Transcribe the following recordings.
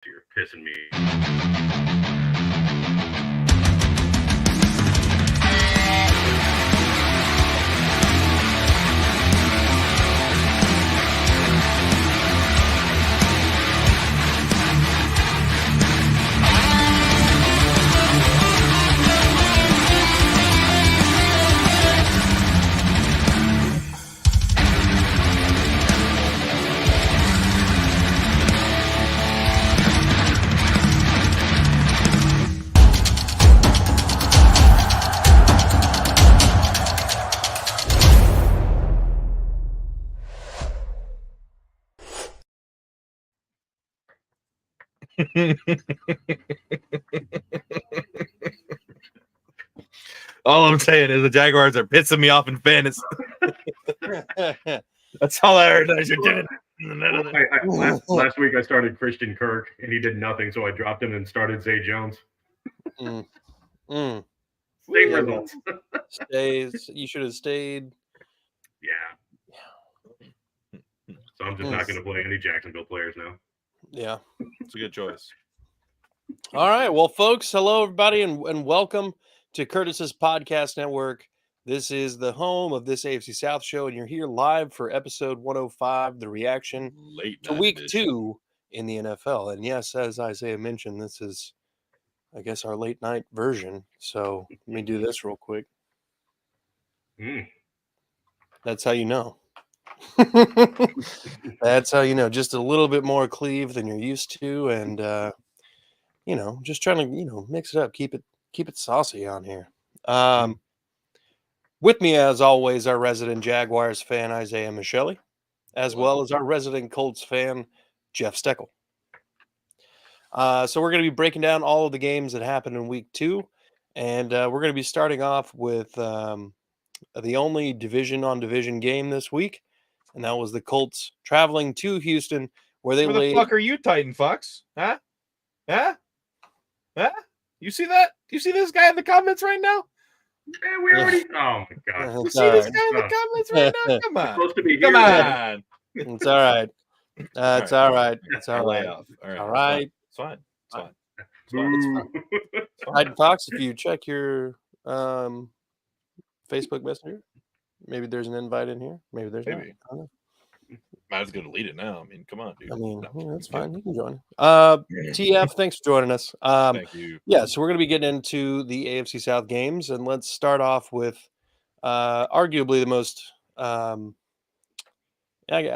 You're pissing me. All I'm saying is the Jaguars are pissing me off in fantasy. That's all I heard. I should do it. Last week I started Christian Kirk and he did nothing, so I dropped him and started Zay Jones. Same results. You should have stayed. Yeah. So I'm just not going to play any Jacksonville players now. Yeah. It's a good choice. All right. Well, folks, hello, everybody, and welcome to Curtis's Podcast Network. This is the home of this AFC South show, and you're here live for episode 105, the reaction to week 2 in the NFL. And yes, as Isaiah mentioned, this is, I guess, our late night version. So let me do this real quick. That's how you know. That's how you know. Just a little bit more cleave than you're used to, and just trying to mix it up, keep it saucy on here. With me, as always, our resident Jaguars fan Isaiah Michelli, as well as our resident Colts fan Jeff Steckel. So we're going to be breaking down all of the games that happened in week 2, and we're going to be starting off with the only division-on-division game this week, and that was the Colts traveling to Houston, where they the fuck are you, Titan fucks? Huh? You see that? You see this guy in the comments right now? Man, we already. Oh my god! You see this guy in the comments right now? Come on! Supposed to be here. Come on! It's all right. It's all right. It's all right. All right. It's fine. It's fine. It's fine. It's fine. Titan Fox, if you check your Facebook Messenger, maybe there's an invite in here. Maybe there's not. I don't know. Might as well delete it now. I mean, come on, dude. I mean, that's fine. You can join. TF, thanks for joining us. Thank you. Yeah, so we're going to be getting into the AFC South games, and let's start off with arguably the most, I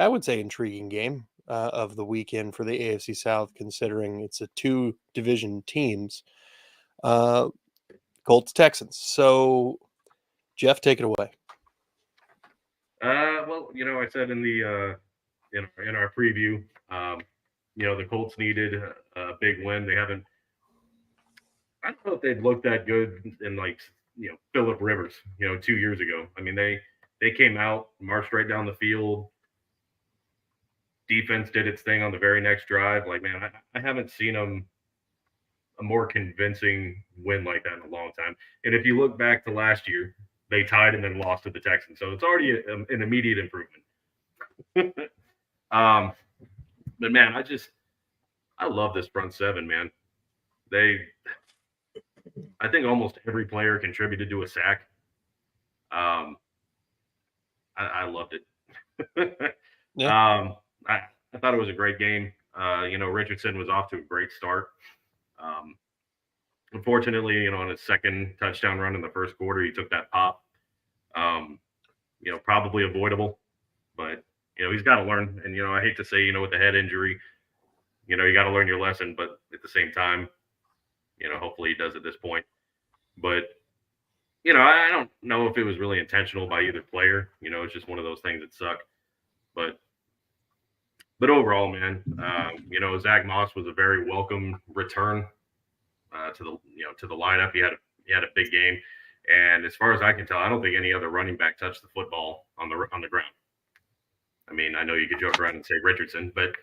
would say, intriguing game of the weekend for the AFC South, considering it's a 2 division teams, Colts Texans. So, Jeff, take it away. Well, I said in the in our preview, the Colts needed a big win. They haven't. I don't know if they've looked that good in Phillip Rivers, 2 years ago. I mean, they came out, marched right down the field. Defense did its thing on the very next drive. Like, man, I haven't seen them a more convincing win like that in a long time. And if you look back to last year, they tied and then lost to the Texans. So it's already an immediate improvement. But man, I love this front seven, man. I think almost every player contributed to a sack. I loved it. Yeah. I thought it was a great game. Richardson was off to a great start. Unfortunately, on his second touchdown run in the first quarter, he took that pop. Probably avoidable, but he's got to learn. And I hate to say, with the head injury, you got to learn your lesson. But at the same time, hopefully he does at this point. But I don't know if it was really intentional by either player. It's just one of those things that suck. But overall, man, Zach Moss was a very welcome return to the lineup. He had a big game, and as far as I can tell, I don't think any other running back touched the football on the ground. I mean, I know you could joke around and say Richardson, but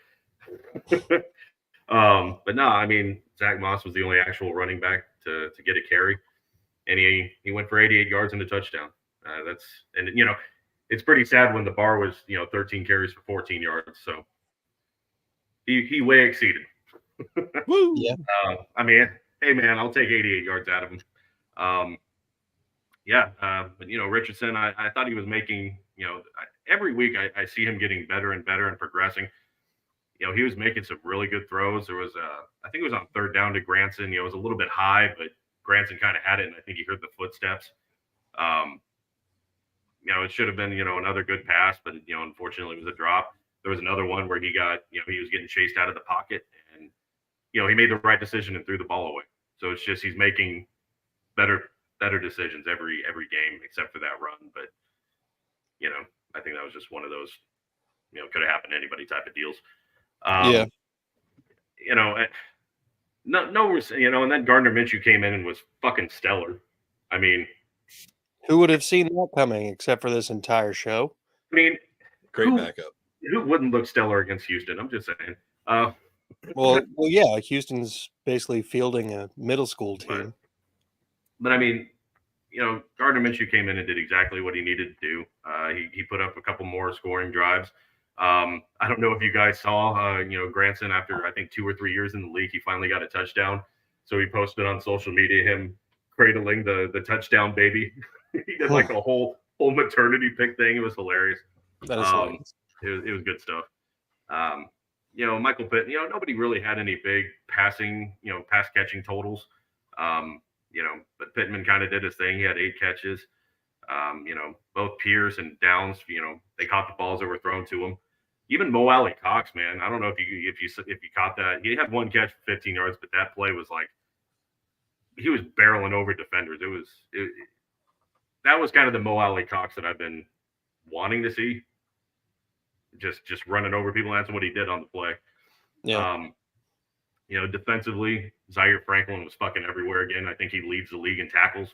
no, I mean, Zach Moss was the only actual running back to get a carry, and he went for 88 yards and a touchdown. It's pretty sad when the bar was 13 carries for 14 yards. So he way exceeded. Woo! Yeah. I mean, hey man, I'll take 88 yards out of him. But Richardson, I thought he was making, every week I see him getting better and better and progressing. He was making some really good throws. There was I think it was on third down to Granson. It was a little bit high, but Granson kind of had it, and I think he heard the footsteps. Um, it should have been, another good pass, but unfortunately it was a drop. There was another one where he got, he was getting chased out of the pocket, and he made the right decision and threw the ball away. So it's just he's making better decisions every game except for that run. But I think that was just one of those, could have happened to anybody type of deals. Yeah. And then Gardner Minshew came in and was fucking stellar. I mean, Who would have seen that coming except for this entire show? Great backup. Who wouldn't look stellar against Houston? I'm just saying. Well, yeah, Houston's basically fielding a middle school team. But I mean, Gardner Minshew came in and did exactly what he needed to do. He put up a couple more scoring drives. I don't know if you guys saw, Granson, after I think 2 or 3 years in the league, he finally got a touchdown. So he posted on social media him cradling the touchdown baby. He did like a whole maternity pic thing. It was hilarious. That is hilarious. It was good stuff. Michael Pitt, nobody really had any big pass catching totals. But Pittman kind of did his thing. He had 8 catches. Both Pierce and Downs, they caught the balls that were thrown to him. Even Mo Alley Cox, man, I don't know if you caught that. He had 1 catch for 15 yards, but that play was like he was barreling over defenders. That was kind of the Mo Alley Cox that I've been wanting to see. Just running over people. That's what he did on the play. Yeah. Defensively, Zaire Franklin was fucking everywhere again. I think he leads the league in tackles.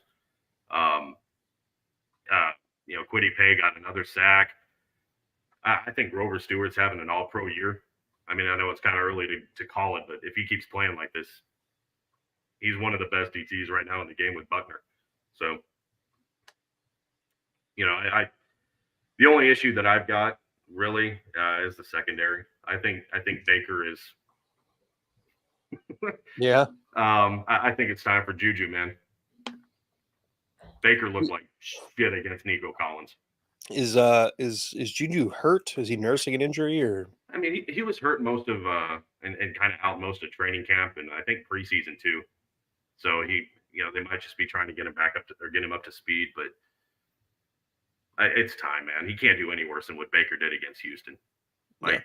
Quiddy Pay got another sack. I think Grover Stewart's having an all-pro year. I mean, I know it's kind of early to call it, but if he keeps playing like this, he's one of the best DTs right now in the game with Buckner. So, the only issue that I've got really is the secondary. I think Baker is. Yeah. I think it's time for Juju, man. Baker looked like shit against Nico Collins. Is Juju hurt? Is he nursing an injury or? I mean, he was hurt most of and kind of out most of training camp and I think preseason too. So they might just be trying to get him back up or get him up to speed, but it's time, man. He can't do any worse than what Baker did against Houston. I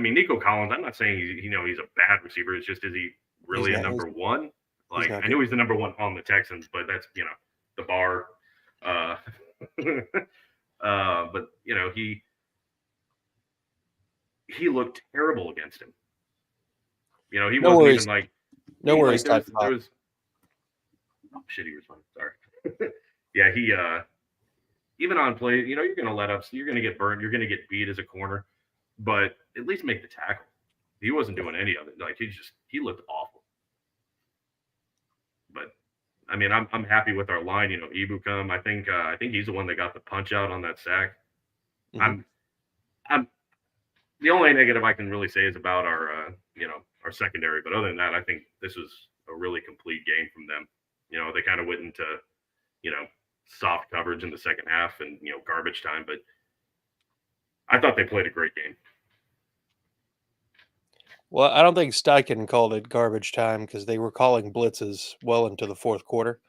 mean, Nico Collins. I'm not saying he's a bad receiver. It's just is he really a number one? Like I knew he's the number one on the Texans, but that's the bar. But he looked terrible against him. He wasn't worries. even like No worries. There was oh shit, he was fun. Sorry. Yeah, he even on play, you're gonna let up, you're gonna get burned, you're gonna get beat as a corner, but at least make the tackle. He wasn't doing any of it. Like he looked awful. But I mean, I'm happy with our line. Ibukum. I think he's the one that got the punch out on that sack. Mhm. I'm the only negative I can really say is about our our secondary. But other than that, I think this was a really complete game from them. They kind of went into soft coverage in the second half and garbage time, but I thought they played a great game. Well, I don't think Steichen called it garbage time because they were calling blitzes well into the fourth quarter.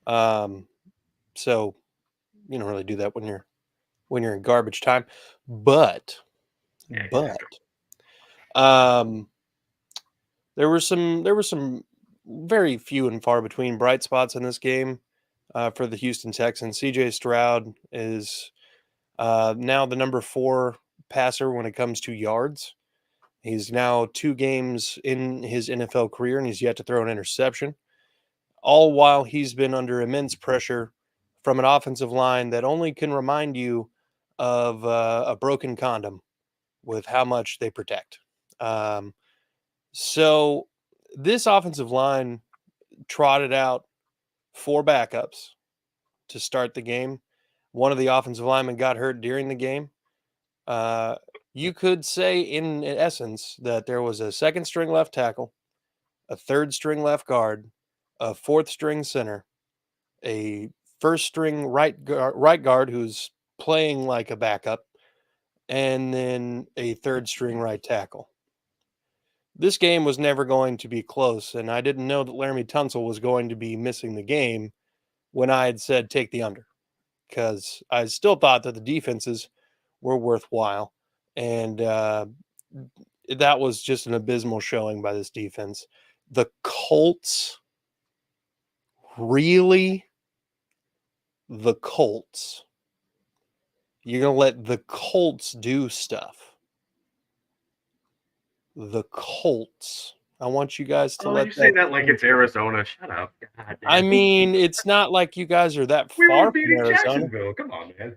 So you don't really do that when you're in garbage time. But there were some very few and far between bright spots in this game for the Houston Texans. CJ Stroud is now the number 4 passer when it comes to yards. He's now 2 games in his NFL career, and he's yet to throw an interception, all while he's been under immense pressure from an offensive line that only can remind you of a broken condom with how much they protect. So this offensive line trotted out 4 backups to start the game. One of the offensive linemen got hurt during the game. you could say in essence that there was a second string left tackle, a third string left guard, a fourth string center, a first string right guard who's playing like a backup, and then a third string right tackle. This game was never going to be close, and I didn't know that Laramie Tunsil was going to be missing the game when I had said take the under, because I still thought that the defenses were worthwhile, and that was just an abysmal showing by this defense. The Colts, really? The Colts. You're going to let the Colts do stuff. The Colts. I want you guys to let you say that like it's Arizona. Shut up. God, I man. mean, it's not like you guys are that we far were from beating Arizona. Jacksonville. Come on, man.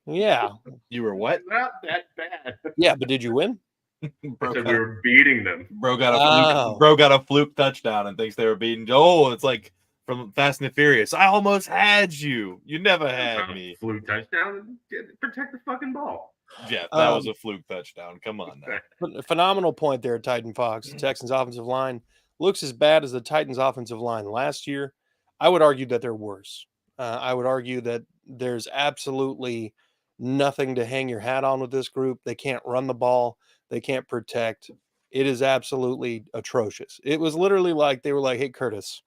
Yeah. You were what? Not that bad. Yeah, but did you win? I said we were beating them. Bro got Oh. a fluke touchdown and thinks they were beating. Oh, it's like from Fast and the Furious. I almost had you. You never had me. Fluke touchdown. Protect the fucking ball. Jeff, that was a fluke touchdown. Come on now. Phenomenal point there, Titan Fox. The Texans offensive line looks as bad as the Titans offensive line last year. I would argue that they're worse. I would argue that there's absolutely nothing to hang your hat on with this group. They can't run the ball. They can't protect. It is absolutely atrocious. It was literally like they were like, hey, Curtis,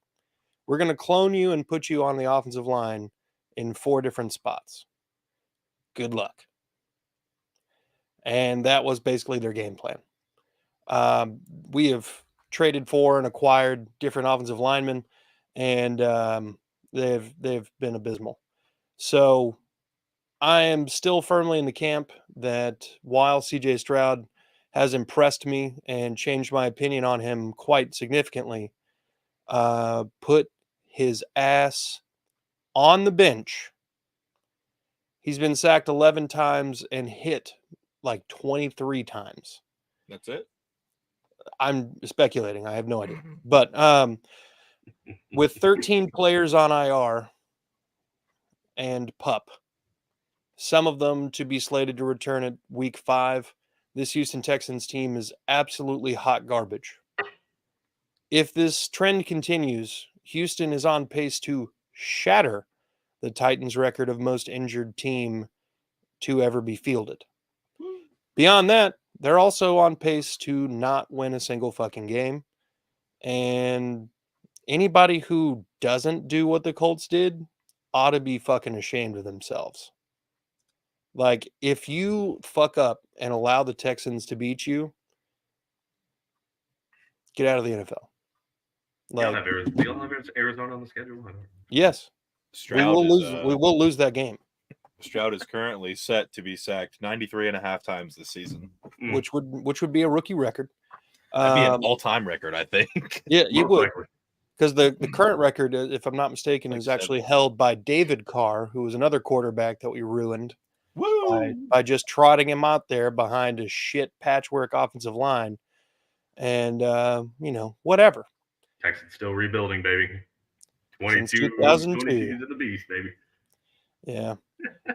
we're going to clone you and put you on the offensive line in 4 different spots. Good luck. And that was basically their game plan. We have traded for and acquired different offensive linemen, and they've been abysmal. So I am still firmly in the camp that while CJ Stroud has impressed me and changed my opinion on him quite significantly, put his ass on the bench. He's been sacked 11 times and hit like 23 times. That's it? I'm speculating. I have no idea. But with 13 players on IR and PUP, some of them to be slated to return at week 5, this Houston Texans team is absolutely hot garbage. If this trend continues, Houston is on pace to shatter the Titans' record of most injured team to ever be fielded. Beyond that, they're also on pace to not win a single fucking game. And anybody who doesn't do what the Colts did ought to be fucking ashamed of themselves. Like, if you fuck up and allow the Texans to beat you, get out of the NFL. Like, Like, do y'all have Arizona on the schedule? yes. Stroud we will lose that game. Stroud is currently set to be sacked 93.5 times this season. Which would be a rookie record. That'd be an all-time record, I think. Yeah, you would. Because the current record, if I'm not mistaken, is actually held by David Carr, who was another quarterback that we ruined by just trotting him out there behind a shit patchwork offensive line. And, whatever. Texans still rebuilding, baby. 22 seasons of the beast, baby. Yeah.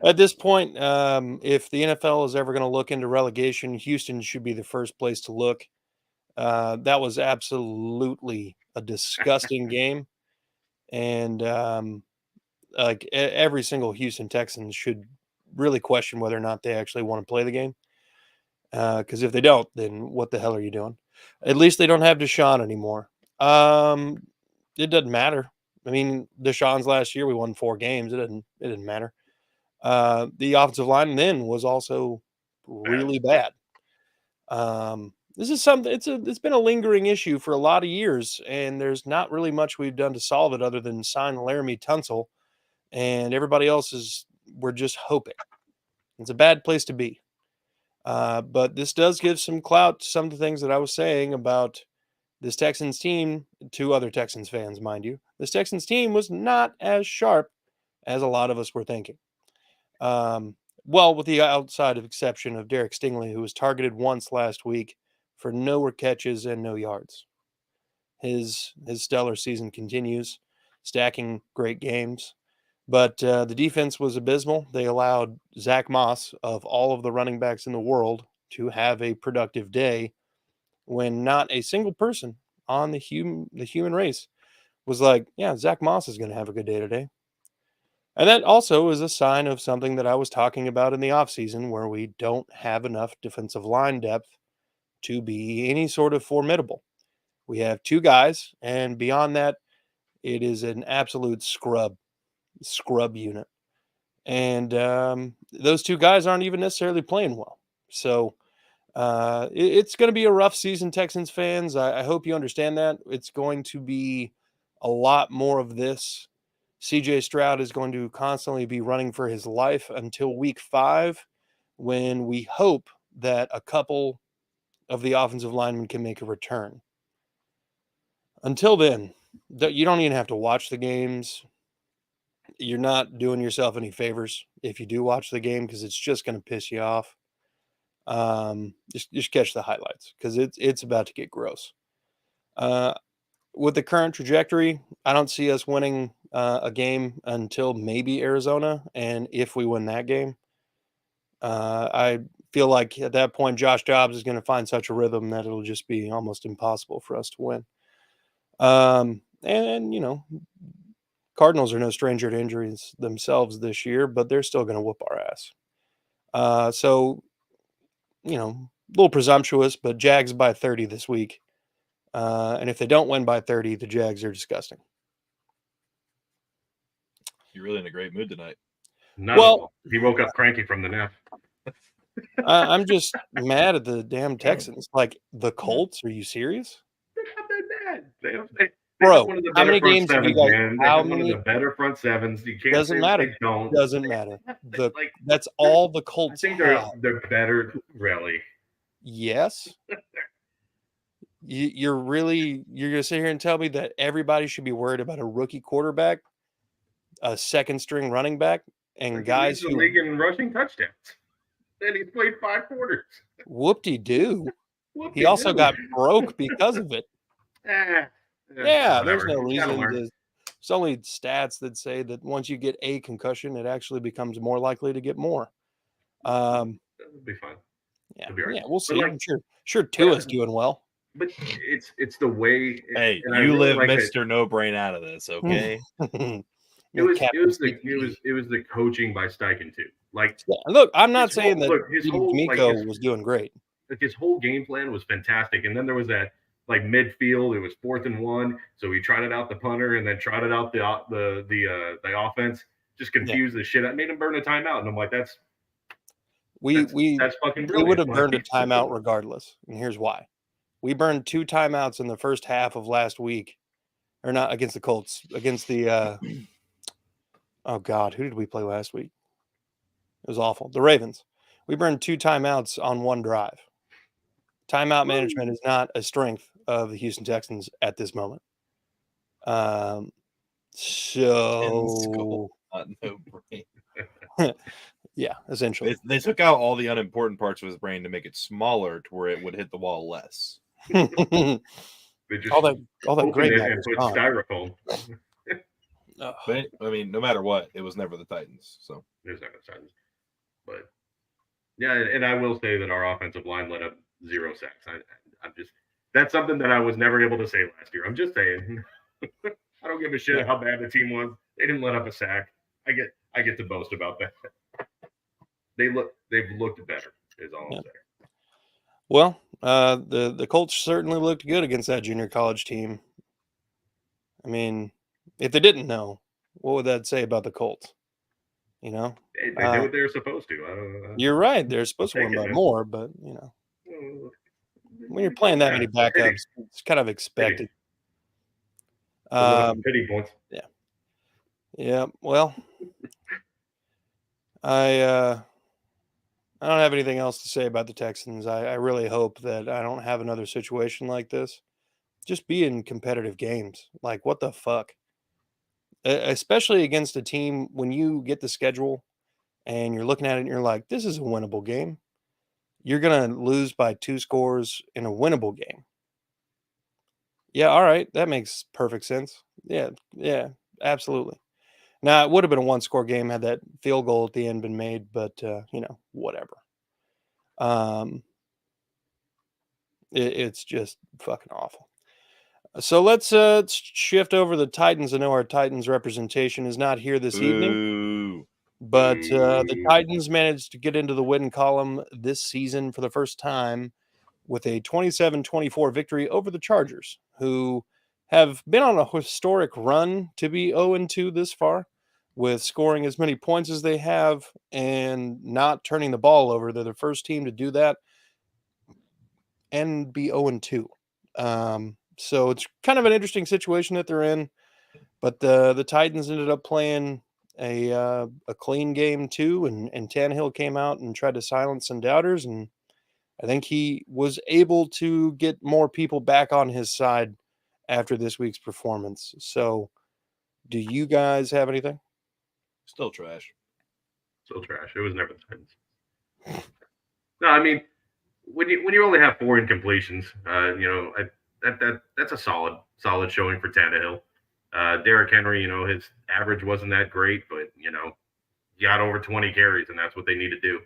At this point, if the NFL is ever going to look into relegation, Houston should be the first place to look. That was absolutely a disgusting game. And every single Houston Texans should really question whether or not they actually want to play the game. Because if they don't, then what the hell are you doing? At least they don't have Deshaun anymore. It doesn't matter. I mean, Deshaun's last year, we won 4 games. It didn't matter. The offensive line then was also really bad. This is something. It's been a lingering issue for a lot of years, and there's not really much we've done to solve it other than sign Laramie Tunsil, and everybody else we're just hoping. It's a bad place to be. But this does give some clout to some of the things that I was saying about this Texans team to other Texans fans, mind you. This Texans team was not as sharp as a lot of us were thinking. Well, with the outside of exception of Derek Stingley, who was targeted once last week for no catches and no yards. His stellar season continues, stacking great games. But the defense was abysmal. They allowed Zach Moss, of all of the running backs in the world, to have a productive day when not a single person on the human race was like, yeah, Zach Moss is going to have a good day today. And that also is a sign of something that I was talking about in the offseason, where we don't have enough defensive line depth to be any sort of formidable. We have 2 guys, and beyond that, it is an absolute scrub unit. And those 2 guys aren't even necessarily playing well. So it's going to be a rough season, Texans fans. I hope you understand that. It's going to be a lot more of this. CJ Stroud is going to constantly be running for his life until week 5, when we hope that a couple of the offensive linemen can make a return. Until then, you don't even have to watch the games. You're not doing yourself any favors if you do watch the game, because it's just going to piss you off. Just catch the highlights, because it's about to get gross. With the current trajectory, I don't see us winning a game until maybe Arizona, and if we win that game, I feel like at that point Josh Dobbs is going to find such a rhythm that it'll just be almost impossible for us to win. And you know, Cardinals are no stranger to injuries themselves this year, but they're still going to whoop our ass. So, you know, a little presumptuous, but Jags by 30 this week. And if they don't win by 30, the Jags are disgusting. You're really in a great mood tonight. Not at all. He woke up cranky from the nap. I'm just mad at the damn Texans. Like, the Colts? Are you serious? They're not that bad. They Bro, have one of the how better many front games have you sevens, guys? man. They How have one of many? the better front sevens. You can't Doesn't say matter. they don't. Doesn't matter. Like, That's all the I Colts think have. they're better, really. Yes. You're going to sit here and tell me that everybody should be worried about a rookie quarterback, a second string running back, and Like, guys he leads the who league in rushing touchdowns. And he's played 5 quarters. whoop-de-doo. He Whoop-de-doo. also got broke because of it. Yeah, there's whatever. no He's gotta reason learn. to. There's only stats that say that once you get a concussion, it actually becomes more likely to get more. That'll be fine. Yeah, It'll be all right. yeah, we'll see. Like, sure, Tua's doing well. But it's the way. Hey, and I you really live like Mr. No Brain out of this, okay? It was the coaching by Steichen too. Like, look, I'm not saying that his whole D'Amico was doing great. Like, his whole game plan was fantastic, and then there was that, like, midfield. It was 4th and 1, so he trotted out the punter and then trotted out the offense. Just confused the shit. I made him burn a timeout, and I'm like, that's fucking brilliant. We would have burned a timeout regardless, and here's why. We burned 2 timeouts in the first half of last week, or not against the Colts, against the oh God, who did we play last week? It was awful. The Ravens. We burned 2 timeouts on 1 drive. Timeout management is not a strength of the Houston Texans at this moment. So No brain. yeah, essentially. They took out all the unimportant parts of his brain to make it smaller to where it would hit the wall less. They just all that great and put styrofoam. But I mean, no matter what, it was never the Titans. So There's never the Titans. But yeah, and I will say that our offensive line let up 0 sacks. I'm just, that's something that I was never able to say last year. I'm just saying. I don't give a shit how bad the team was. They didn't let up a sack. I get to boast about that. They've looked better, is all I'm saying. Well, the Colts certainly looked good against that junior college team. I mean, if they didn't know, what would that say about the Colts? You know, They did what they were supposed to. I don't know. You're right. They're supposed to win by more, but you know, when you're playing that many backups, it's kind of expected. Pity points. Yeah. Yeah. Well, I don't have anything else to say about the Texans. I really hope that I don't have another situation like this. Just be in competitive games. Like, what the fuck? Especially against a team when you get the schedule and you're looking at it and you're like, this is a winnable game. You're going to lose by 2 scores in a winnable game. Yeah, all right. That makes perfect sense. Yeah, absolutely. Now, it would have been a 1-score game had that field goal at the end been made, but, you know, whatever. It's just fucking awful. So let's shift over the Titans. I know our Titans representation is not here this evening, Boo. but the Titans managed to get into the win column this season for the first time with a 27-24 victory over the Chargers, who have been on a historic run to be 0-2 this far, with scoring as many points as they have and not turning the ball over. They're the first team to do that and be 0-2. So it's kind of an interesting situation that they're in. But the Titans ended up playing a clean game too, and Tannehill came out and tried to silence some doubters, and I think he was able to get more people back on his side after this week's performance. So, do you guys have anything? Still trash. Still trash. It was never the Titans. No, I mean, when you only have 4 incompletions, that's a solid showing for Tannehill. Derrick Henry, his average wasn't that great, but he got over 20 carries, and that's what they need to do.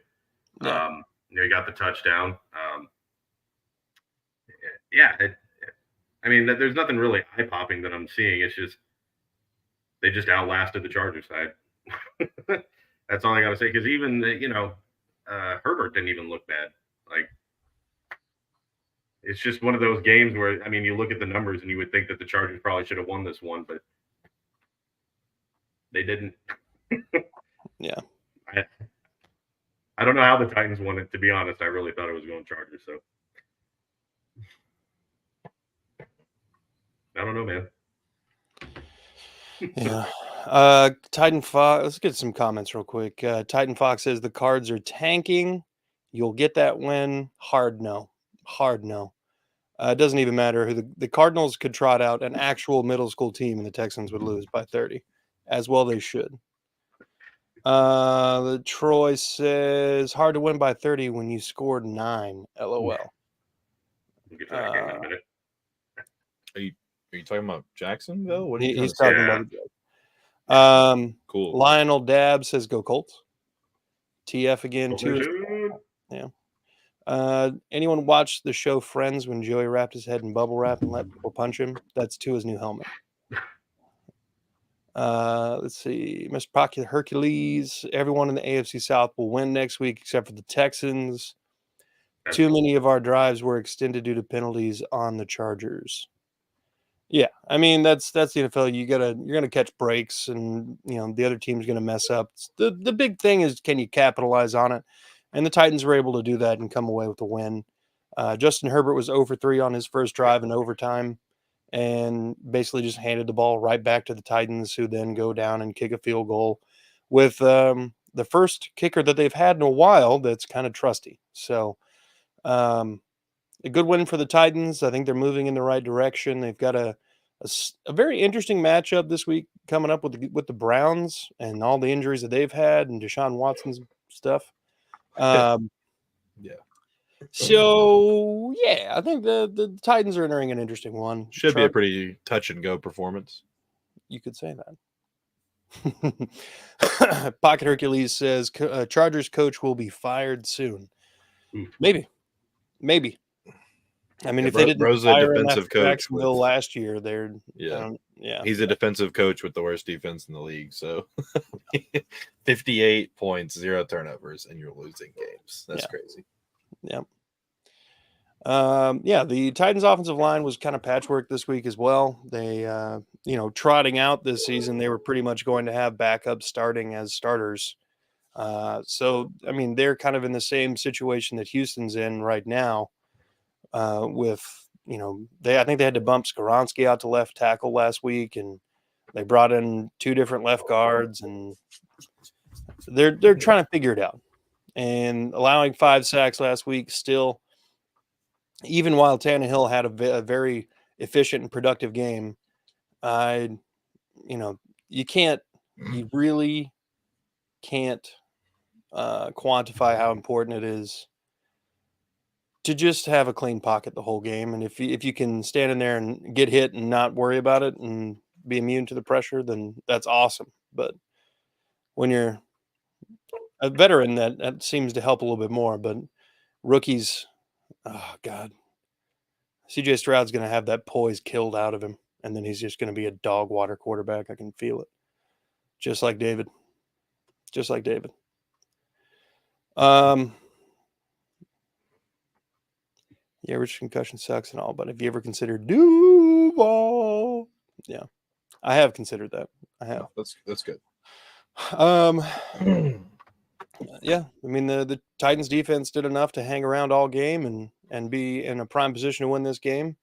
Yeah. He got the touchdown. There's nothing really eye popping that I'm seeing. It's just they just outlasted the Chargers side. That's all I got to say. Because even Herbert didn't even look bad. Like, it's just one of those games where you look at the numbers and you would think that the Chargers probably should have won this one, but they didn't. Yeah. I don't know how the Titans won it, to be honest. I really thought it was going Chargers, so I don't know, man. Yeah. Titan Fox, let's get some comments real quick. Titan Fox says the Cards are tanking. You'll get that win. Hard no. It doesn't even matter who the Cardinals could trot out an actual middle school team and the Texans would lose by 30. As well they should. The Troy says hard to win by 30 when you scored 9. LOL. We'll get to that game in a minute. Are you talking about Jacksonville? What are you He's trying talking to about the Jets. Cool. Lionel Dab says go Colts. TF again too. Yeah. Anyone watch the show Friends when Joey wrapped his head in bubble wrap and let people punch him? That's Tua's new helmet. Let's see. Mr. Popular Hercules. Everyone in the AFC South will win next week except for the Texans. Too many of our drives were extended due to penalties on the Chargers. Yeah, that's the NFL. You're gonna catch breaks, and the other team's gonna mess up. The big thing is, can you capitalize on it? And the Titans were able to do that and come away with a win. Justin Herbert was 0 for 3 on his first drive in overtime, and basically just handed the ball right back to the Titans, who then go down and kick a field goal with the first kicker that they've had in a while that's kind of trusty. So. A good win for the Titans. I think they're moving in the right direction. They've got a very interesting matchup this week coming up with the Browns and all the injuries that they've had and Deshaun Watson's stuff. Yeah. So I think the Titans are entering an interesting one. Should be a pretty touch and go performance. You could say that. Pocket Hercules says Chargers coach will be fired soon. Maybe. If they didn't fire him after Jacksonville last year, they're He's a defensive coach with the worst defense in the league. So 58 points, 0 turnovers, and you're losing games. That's crazy. Yeah. The Titans offensive line was kind of patchwork this week as well. They trotting out this season, they were pretty much going to have backups starting as starters. They're kind of in the same situation that Houston's in right now. I think they had to bump Skoronski out to left tackle last week, and they brought in 2 different left guards, and they're trying to figure it out. And allowing 5 sacks last week, still, even while Tannehill had a very efficient and productive game, you really can't quantify how important it is to just have a clean pocket the whole game. And if you can stand in there and get hit and not worry about it and be immune to the pressure, then that's awesome. But when you're a veteran, that seems to help a little bit more. But rookies, oh God, CJ Stroud's going to have that poise killed out of him, and then he's just going to be a dog water quarterback. I can feel it. Just like David. Just like David. Yeah, average concussion sucks and all, but have you ever considered Duval? Yeah, I have considered that. I have. That's good. Yeah, I mean the Titans defense did enough to hang around all game and be in a prime position to win this game,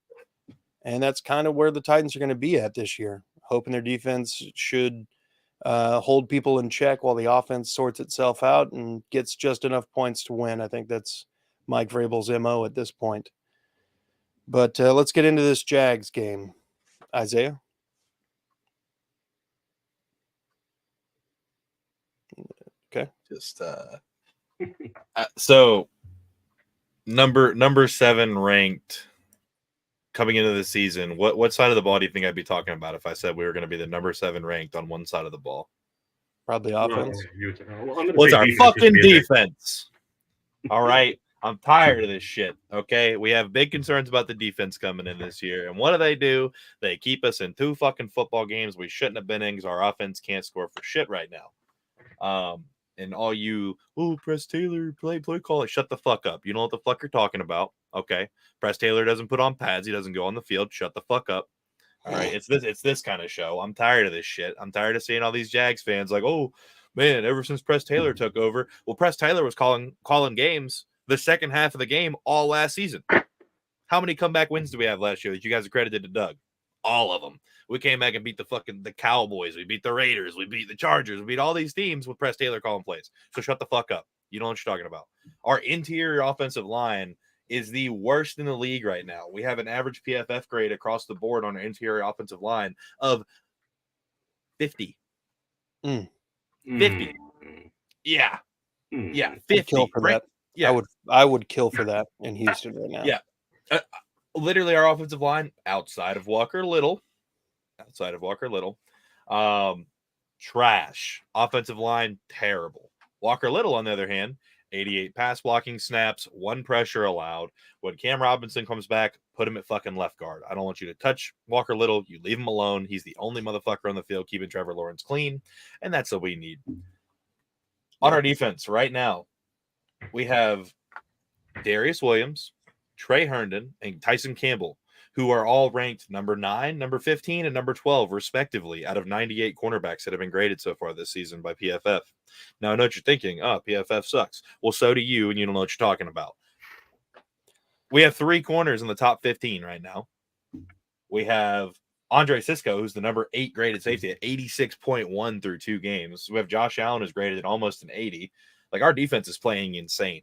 and that's kind of where the Titans are going to be at this year. Hoping their defense should hold people in check while the offense sorts itself out and gets just enough points to win. I think that's Mike Vrabel's MO at this point. But let's get into this Jags game. Isaiah? Okay. Just so number 7 ranked coming into the season. What side of the ball do you think I'd be talking about if I said we were going to be the number 7 ranked on one side of the ball? Probably offense. What's our fucking defense? All right. I'm tired of this shit. Okay. We have big concerns about the defense coming in this year. And what do? They keep us in 2 fucking football games we shouldn't have been in because our offense can't score for shit right now. And all you, Press Taylor, play call it. Shut the fuck up. You know what the fuck you're talking about. Okay. Press Taylor doesn't put on pads. He doesn't go on the field. Shut the fuck up. All right. It's this kind of show. I'm tired of this shit. I'm tired of seeing all these Jags fans like, oh man, ever since Press Taylor took over. Well, Press Taylor was calling games the second half of the game all last season. How many comeback wins do we have last year that you guys accredited to Doug? All of them. We came back and beat the Cowboys. We beat the Raiders. We beat the Chargers. We beat all these teams with Press Taylor calling plays. So shut the fuck up. You know what you're talking about. Our interior offensive line is the worst in the league right now. We have an average PFF grade across the board on our interior offensive line of 50. 50. Yeah. Yeah. 50. I'd kill for that. Yeah. I would kill for that in Houston right now. Yeah. Literally our offensive line outside of Walker Little. Trash. Offensive line, terrible. Walker Little, on the other hand, 88 pass blocking snaps, 1 pressure allowed. When Cam Robinson comes back, put him at fucking left guard. I don't want you to touch Walker Little. You leave him alone. He's the only motherfucker on the field keeping Trevor Lawrence clean, and that's what we need. On our defense right now, we have Darius Williams, Trey Herndon, and Tyson Campbell, who are all ranked number 9, number 15, and number 12, respectively, out of 98 cornerbacks that have been graded so far this season by PFF. Now, I know what you're thinking. PFF sucks. Well, so do you, and you don't know what you're talking about. We have 3 corners in the top 15 right now. We have Andre Sisco, who's the number 8 graded safety at 86.1 through 2 games. We have Josh Allen, who's graded at almost an 80. Like, our defense is playing insane.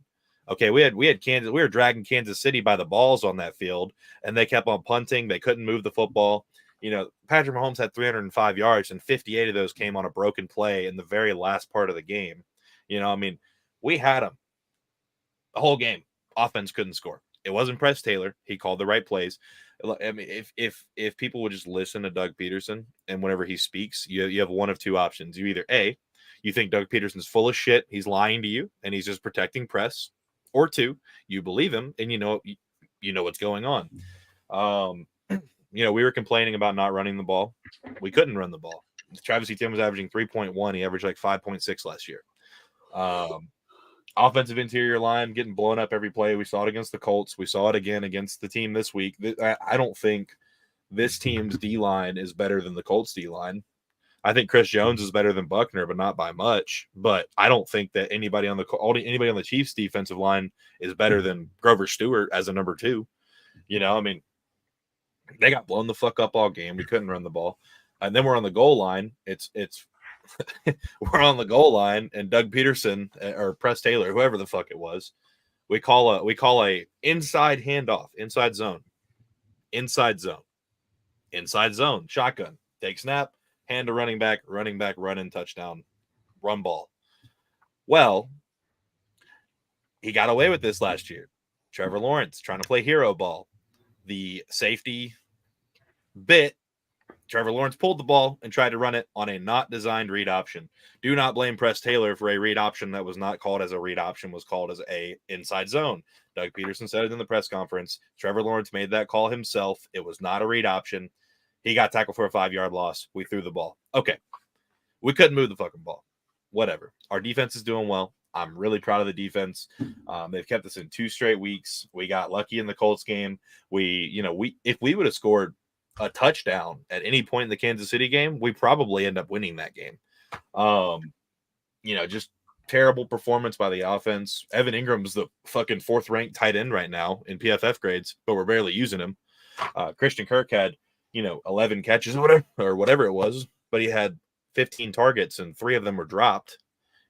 Okay, we had Kansas. We were dragging Kansas City by the balls on that field, and they kept on punting. They couldn't move the football. You know, Patrick Mahomes had 305 yards, and 58 of those came on a broken play in the very last part of the game. You know, I mean, we had him the whole game. Offense couldn't score. It wasn't Press Taylor. He called the right plays. I mean, if people would just listen to Doug Peterson, and whenever he speaks, you have one of 2 options. You either A, you think Doug Peterson's full of shit, he's lying to you, and he's just protecting Press. Or 2, you believe him and you know what's going on. We were complaining about not running the ball. We couldn't run the ball. Travis Etienne was averaging 3.1. He averaged like 5.6 last year. Offensive interior line getting blown up every play. We saw it against the Colts. We saw it again against the team this week. I don't think this team's D-line is better than the Colts D-line. I think Chris Jones is better than Buckner, but not by much. But I don't think that anybody on the Chiefs defensive line is better than Grover Stewart as a number 2. You know, I mean, they got blown the fuck up all game. We couldn't run the ball. And then we're on the goal line. It's we're on the goal line, and Doug Peterson or Press Taylor, whoever the fuck it was, we call a inside handoff, inside zone, shotgun, take snap. Hand to running back, running, touchdown, run ball. Well, he got away with this last year. Trevor Lawrence trying to play hero ball. The safety bit Trevor Lawrence pulled the ball and tried to run it on a not designed read option. Do not blame Press Taylor for a read option that was not called as a read option, was called as a inside zone. Doug Peterson said it in the press conference. Trevor Lawrence made that call himself. It was not a read option. He got tackled for a 5-yard loss. We threw the ball. Okay. We couldn't move the fucking ball. Whatever. Our defense is doing well. I'm really proud of the defense. They've kept us in 2 straight weeks. We got lucky in the Colts game. If we would have scored a touchdown at any point in the Kansas City game, we probably end up winning that game. Just terrible performance by the offense. Evan Ingram's the fucking 4th ranked tight end right now in PFF grades, but we're barely using him. Christian Kirk had, 11 catches or whatever it was, but he had 15 targets and 3 of them were dropped.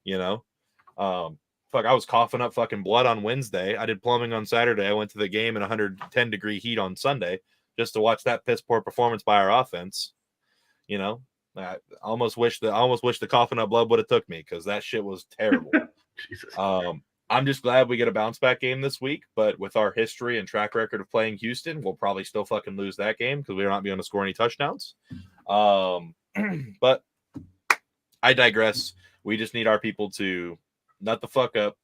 I was coughing up fucking blood on Wednesday. I did plumbing on Saturday. I went to the game in 110-degree heat on Sunday just to watch that piss poor performance by our offense. I almost wish the coughing up blood would have took me because that shit was terrible. Jesus. I'm just glad we get a bounce back game this week, but with our history and track record of playing Houston, we'll probably still fucking lose that game because we're not going to score any touchdowns. But I digress. We just need our people to nut the fuck up,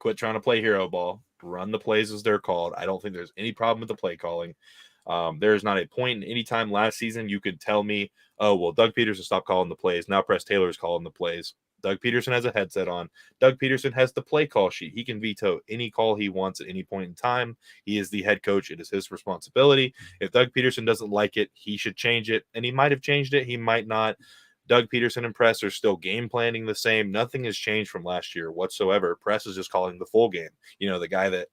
quit trying to play hero ball, run the plays as they're called. I don't think there's any problem with the play calling. There's not a point in any time last season you could tell me, oh, well, Doug Peterson stopped calling the plays. Now Press Taylor's calling the plays. Doug Peterson has a headset on. Doug Peterson has the play call sheet. He can veto any call he wants at any point in time. He is the head coach. It is his responsibility. If Doug Peterson doesn't like it, he should change it. And he might have changed it. He might not. Doug Peterson and Press are still game planning the same. Nothing has changed from last year whatsoever. Press is just calling the full game. The guy that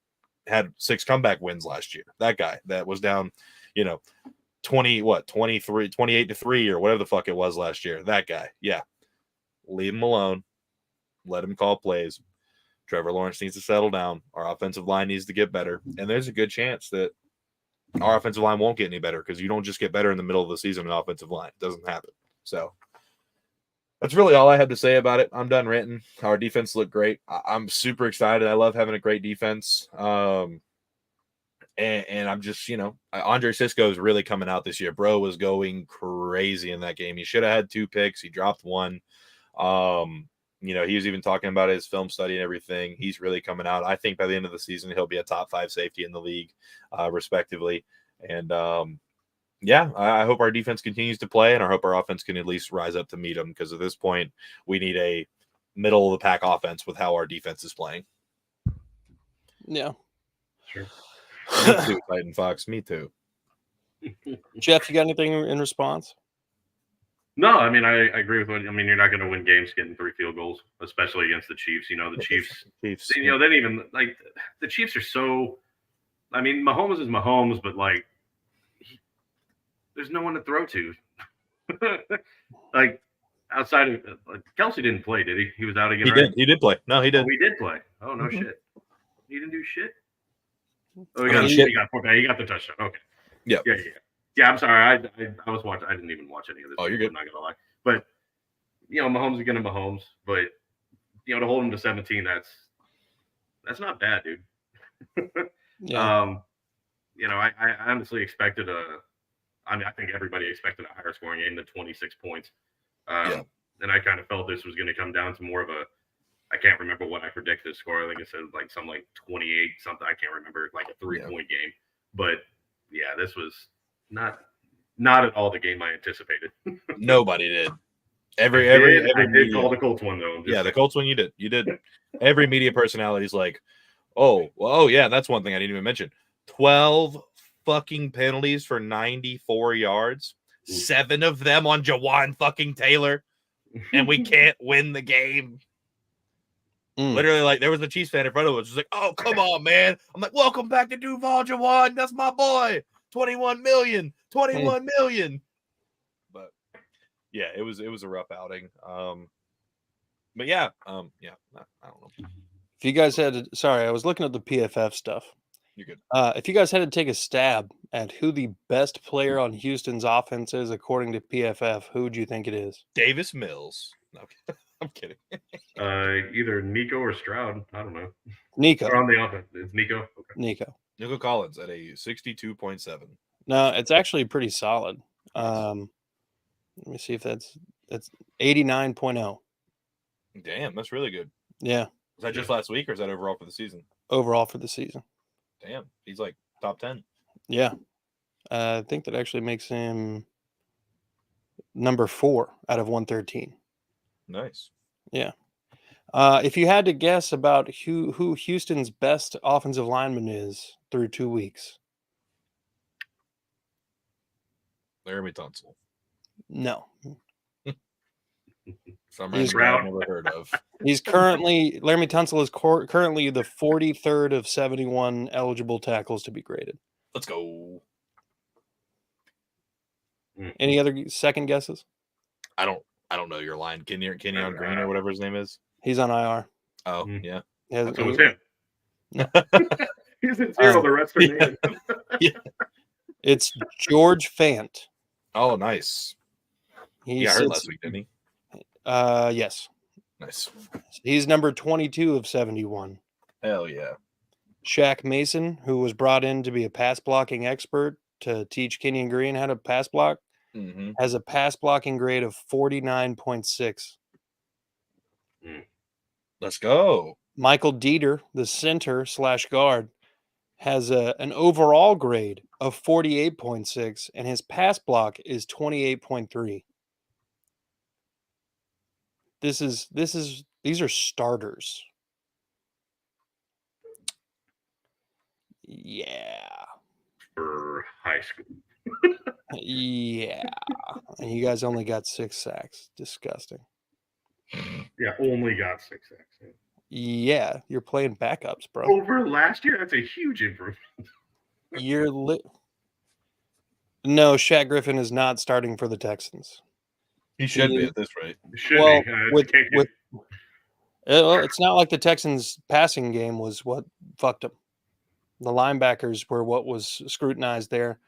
had 6 comeback wins last year. That guy that was down, 28-3 or whatever the fuck it was last year. That guy. Yeah. Leave him alone. Let him call plays. Trevor Lawrence needs to settle down. Our offensive line needs to get better. And there's a good chance that our offensive line won't get any better because you don't just get better in the middle of the season in offensive line. It doesn't happen. So that's really all I have to say about it. I'm done ranting. Our defense looked great. I'm super excited. I love having a great defense. And I'm just, Andre Sisco is really coming out this year. Bro was going crazy in that game. He should have had 2 picks. He dropped 1. He was even talking about his film study and everything. He's really coming out. I think by the end of the season, he'll be a top 5 safety in the league, respectively. And, I hope our defense continues to play, and I hope our offense can at least rise up to meet them because at this point, we need a middle-of-the-pack offense with how our defense is playing. Yeah. Sure. Me too, Titan Fox. Me too. Jeff, you got anything in response? No, I mean, I agree with what you're not going to win games getting 3 field goals, especially against the Chiefs. The Chiefs, they didn't even like the Chiefs are so. I mean, Mahomes is Mahomes, but there's no one to throw to. Outside of Kelsey didn't play, did he? He was out again. He did. He did play. No, he did. Oh, he did play. Oh no, shit. He didn't do shit. Oh, He got the touchdown. Okay. Yep. Yeah, I'm sorry. I was watching. I didn't even watch any of this. Oh, you're good. I'm not gonna lie. But Mahomes is gonna Mahomes. But to hold him to 17, that's not bad, dude. Yeah. I honestly expected I think everybody expected a higher scoring game than 26 points. And I kind of felt this was going to come down to more of I can't remember what I predicted the score. I think it said something like 28 something. I can't remember, like a 3-point game. But yeah, this was not at all the game I anticipated. Nobody did. I did call the Colts one though. The Colts one you did. You did. Every media personality is like, that's one thing I didn't even mention. 12 fucking penalties for 94 yards. 7 of them on Jawan fucking Taylor. And we can't win the game. Literally, there was a Chiefs fan in front of us. Just like, oh, come on, man. I'm like, welcome back to Duval Jawan. That's my boy. 21 million. But yeah, it was a rough outing. But yeah, I don't know. If you guys I was looking at the PFF stuff. You're good. If you guys had to take a stab at who the best player on Houston's offense is according to PFF, who would you think it is? Davis Mills. No, I'm kidding. Either Nico or Stroud. I don't know. Nico. Or on the offense. It's Nico. Okay. Nico Collins at a 62.7. No, it's actually pretty solid. Let me see if that's 89.0. Damn, that's really good. Yeah, Was that just last week or is that overall for the season? overall for the season. Damn, he's like top 10. Yeah. I think that actually makes him number 4 out of 113. Nice. Yeah. If you had to guess about who Houston's best offensive lineman is through 2 weeks, Laramie Tunsil. no. Some He's random guy I've never heard of. He's currently Laramie Tunsil is currently the 43rd of 71 eligible tackles to be graded. Let's go. Any other second guesses? I don't know your line. Kenyon Green or whatever his name is. He's on IR. Oh, yeah. Has- So it's him. No. He's at 0. The rest are named. It's George Fant. Oh, nice. He got hurt last week, didn't he? Yes. Nice. He's number 22 of 71. Hell yeah. Shaq Mason, who was brought in to be a pass blocking expert to teach Kenyon Green how to pass block, has a pass blocking grade of 49.6. Let's go. Michael Dieter, the center / guard, has an overall grade of 48.6, and his pass block is 28.3. These are starters. Yeah. For high school. Yeah. And you guys only got 6 sacks. Disgusting. Yeah, only got 6 sacks. Yeah, you're playing backups, bro. Over last year, that's a huge improvement. No, Shaq Griffin is not starting for the Texans. He should be at this rate. Should Well, be. it's not like the Texans' passing game was what fucked them. The linebackers were what was scrutinized there.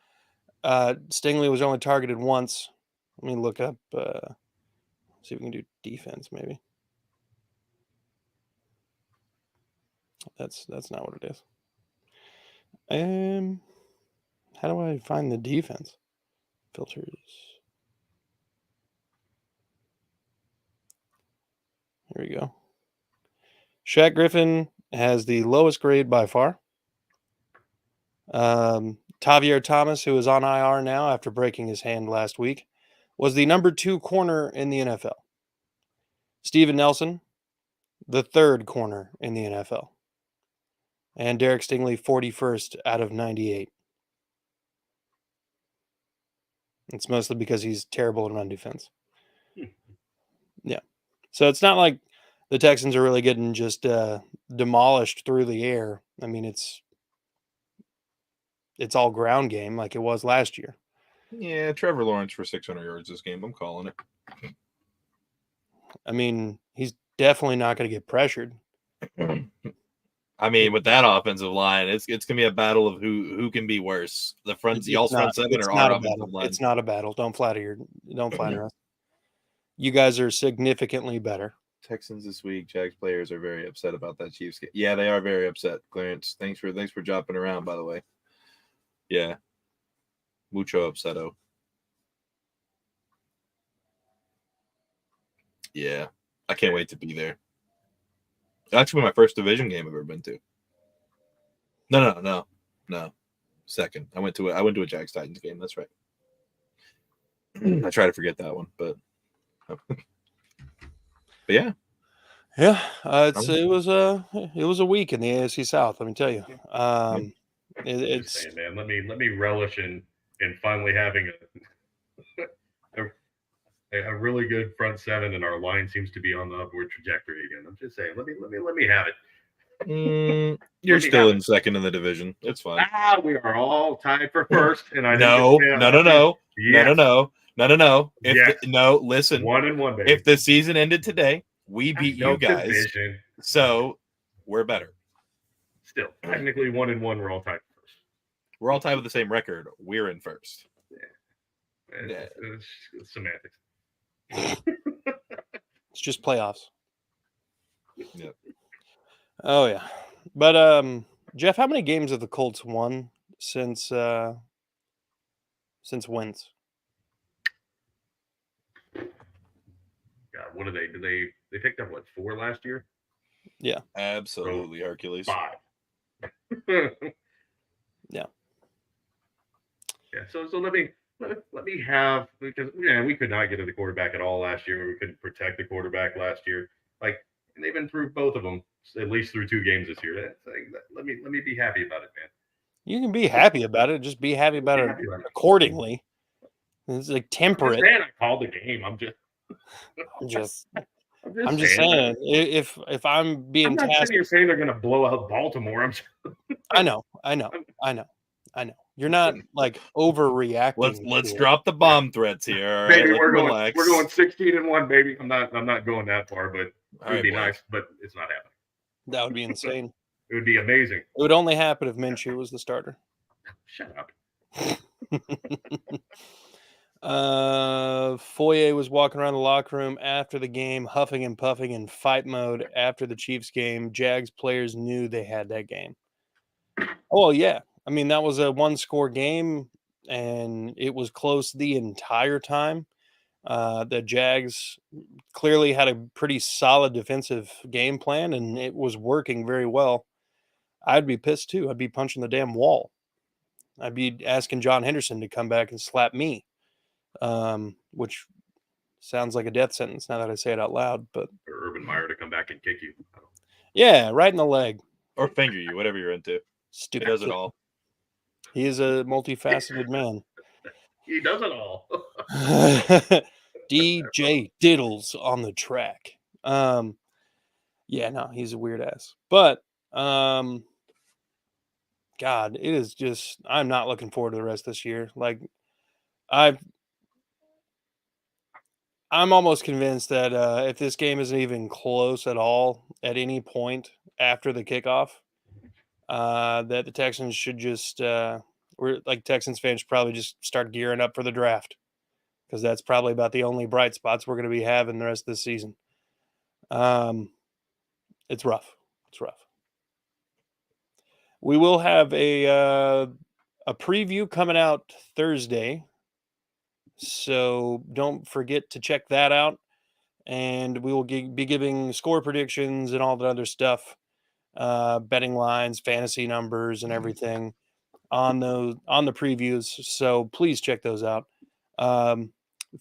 Stingley was only targeted once. Let me look up, see if we can do defense, maybe. That's not what it is. How do I find the defense? Filters. Here we go. Shaq Griffin has the lowest grade by far. Tavier Thomas, who is on IR now after breaking his hand last week, was the number 2 corner in the NFL. Steven Nelson, the 3rd corner in the NFL. And Derek Stingley, 41st out of 98. It's mostly because he's terrible at run defense. Yeah. So it's not like the Texans are really getting just demolished through the air. I mean, it's all ground game like it was last year. Yeah, Trevor Lawrence for 600 yards this game. I'm calling it. I mean, he's definitely not going to get pressured. I mean, with that offensive line, it's gonna be a battle of who can be worse. Y'all's front seven or our offensive line. It's not a battle. Don't flatter us. You guys are significantly better. Texans this week. Jags players are very upset about that Chiefs game. Yeah, they are very upset. Clarence, thanks for dropping around. By the way, yeah, mucho upseto. Yeah, I can't wait to be there. It'll actually be my first division game I've ever been to. No. Second. I went to a Jags Titans game. That's right. I try to forget that one, but yeah. Yeah, it was a week in the AFC South. Let me tell you. It's saying, man. Let me relish in finally having a really good front seven, and our line seems to be on the upward trajectory again. I'm just saying, let me have it. You're still in second in the division. It's fine. We are all tied for first, and I No. Yes. Listen. 1-1, baby. If the season ended today, we beat you guys. Division. So we're better. Still, technically 1-1. We're all tied for first. We're all tied with the same record. We're in first. Yeah. It's semantics. It's just playoffs. Yep. Oh yeah, but Jeff, how many games have the Colts won since Wentz? God, what did they picked up what 4 last year? Absolutely, Hercules. 5. Yeah. Yeah. So let me have, because we could not get to the quarterback at all last year. We couldn't protect the quarterback last year. Like, and they've improved both of them at least through 2 games this year. Let me be happy about it, man. You can be happy about it. Just be happy about Be it happy about it. accordingly. It's like I'm temper just it. saying I called the game. I'm just saying, if I'm being I'm not tasked, sitting here saying they're going to blow out Baltimore. I know. You're not like overreacting. Let's to it. drop the bomb threats here. All right, Baby, let's relax. we're going 16-1, baby. I'm not going that far, but it All would right, be boy. nice. But it's not happening. That would be insane. It would be amazing. It would only happen if Minshew was the starter. Shut up. Foye was walking around the locker room after the game, huffing and puffing in fight mode after the Chiefs game. Jags players knew they had that game. Oh, well, yeah. I mean, that was a 1-score game, and it was close the entire time. The Jags clearly had a pretty solid defensive game plan, and it was working very well. I'd be pissed too. I'd be punching the damn wall. I'd be asking John Henderson to come back and slap me, which sounds like a death sentence now that I say it out loud. But Or Urban Meyer to come back and kick you. yeah, right in the leg. Or finger you, whatever you're into. Stupid. He does it kid. all. He is a multifaceted man. He does it all. DJ Diddles on the track. Yeah, no, he's a weird ass. But God, it is just, I'm not looking forward to the rest of this year. Like, I'm almost convinced that if this game isn't even close at all at any point after the kickoff, that the Texans should just Texans fans should probably just start gearing up for the draft, because that's probably about the only bright spots we're going to be having the rest of this season. It's rough. It's rough. We will have a preview coming out Thursday, so don't forget to check that out. And we will be giving score predictions and all that other stuff, betting lines, fantasy numbers, and everything on the previews. So please check those out.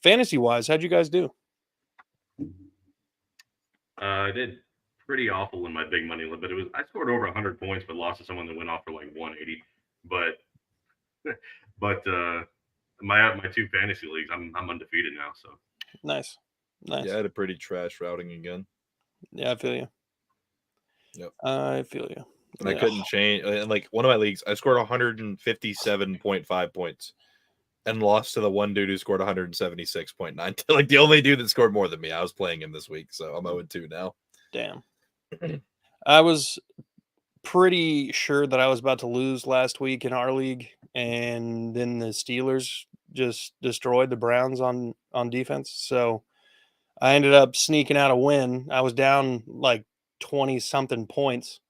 Fantasy wise, how'd you guys do? I did pretty awful in my big money limit. I scored over 100 points, but lost to someone that went off for like 180. But my 2 fantasy leagues, I'm undefeated now. So Nice. Yeah, I had a pretty trash routing again. Yeah, I feel you. Yep. I feel you. And I couldn't change. And like one of my leagues, I scored 157.5 points and lost to the one dude who scored 176.9. Like the only dude that scored more than me. I was playing him this week, so I'm 0-2 now. Damn. I was pretty sure that I was about to lose last week in our league, and then the Steelers just destroyed the Browns on defense. So I ended up sneaking out a win. I was down like 20-something points,